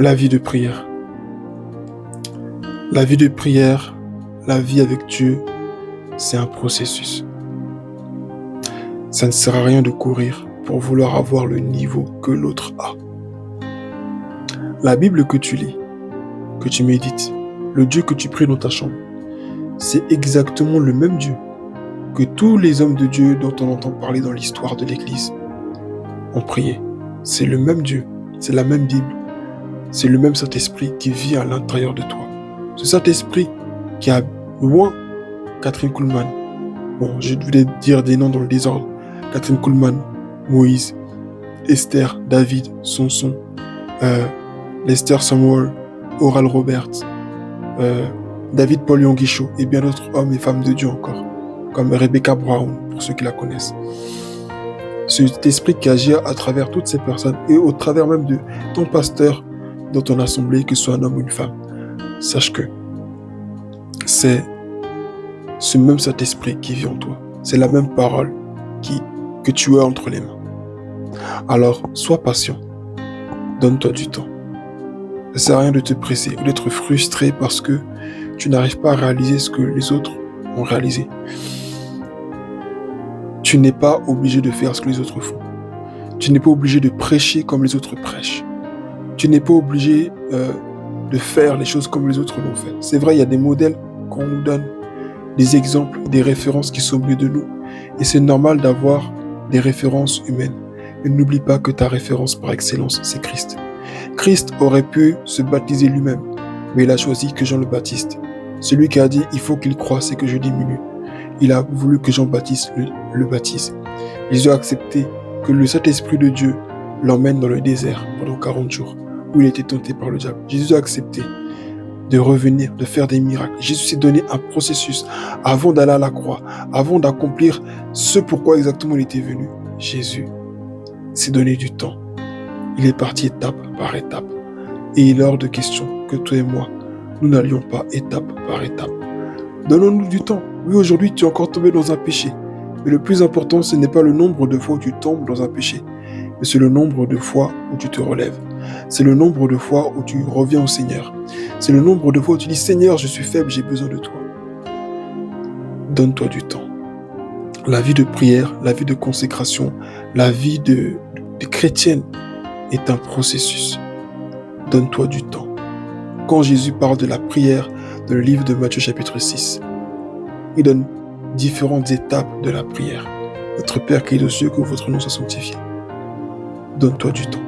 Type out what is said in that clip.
La vie de prière. La vie de prière, la vie avec Dieu, c'est un processus. Ça ne sert à rien de courir pour vouloir avoir le niveau que l'autre a. La Bible que tu lis, que tu médites, le Dieu que tu pries dans ta chambre, c'est exactement le même Dieu que tous les hommes de Dieu dont on entend parler dans l'histoire de l'Église ont prié. C'est le même Dieu, c'est la même Bible, c'est le même Saint-Esprit qui vit à l'intérieur de toi. Ce Saint-Esprit qui a loin Catherine Kuhlman. Bon, je voulais dire des noms dans le désordre. Catherine Kuhlman, Moïse, Esther, David, Samson, Lester Samuel, Oral Roberts, David Paul Yonguicho et bien d'autres hommes et femmes de Dieu encore, comme Rebecca Brown, pour ceux qui la connaissent. Cet esprit qui agit à travers toutes ces personnes et au travers même de ton pasteur dans ton assemblée, que ce soit un homme ou une femme, sache que c'est ce même Saint-Esprit qui vit en toi. C'est la même parole que tu as entre les mains. Alors, sois patient. Donne-toi du temps. Ça ne sert à rien de te presser ou d'être frustré parce que tu n'arrives pas à réaliser ce que les autres ont réalisé. Tu n'es pas obligé de faire ce que les autres font. Tu n'es pas obligé de prêcher comme les autres prêchent. Tu n'es pas obligé de faire les choses comme les autres l'ont fait. C'est vrai, il y a des modèles qu'on nous donne, des exemples, des références qui sont au milieu de nous. Et c'est normal d'avoir des références humaines. Mais n'oublie pas que ta référence par excellence, c'est Christ. Christ aurait pu se baptiser lui-même, mais il a choisi que Jean le Baptiste. Celui qui a dit, il faut qu'il croisse et que je diminue. Il a voulu que Jean-Baptiste le baptise. Jésus a accepté que le Saint-Esprit de Dieu l'emmène dans le désert pendant 40 jours, où il était tenté par le diable. Jésus a accepté de revenir, de faire des miracles. Jésus s'est donné un processus avant d'aller à la croix, avant d'accomplir ce pourquoi exactement il était venu. Jésus s'est donné du temps. Il est parti étape par étape. Et il est hors de question que toi et moi, nous n'allions pas étape par étape. Donnons-nous du temps. Oui, aujourd'hui, tu es encore tombé dans un péché. Mais le plus important, ce n'est pas le nombre de fois où tu tombes dans un péché, mais c'est le nombre de fois où tu te relèves. C'est le nombre de fois où tu reviens au Seigneur. C'est le nombre de fois où tu dis « Seigneur, je suis faible, j'ai besoin de toi ». Donne-toi du temps. La vie de prière, la vie de consécration, la vie de chrétienne est un processus. Donne-toi du temps. Quand Jésus parle de la prière dans le livre de Matthieu chapitre 6, il donne différentes étapes de la prière. Notre Père qui est aux cieux, que votre nom soit sanctifié. Donne-toi du temps.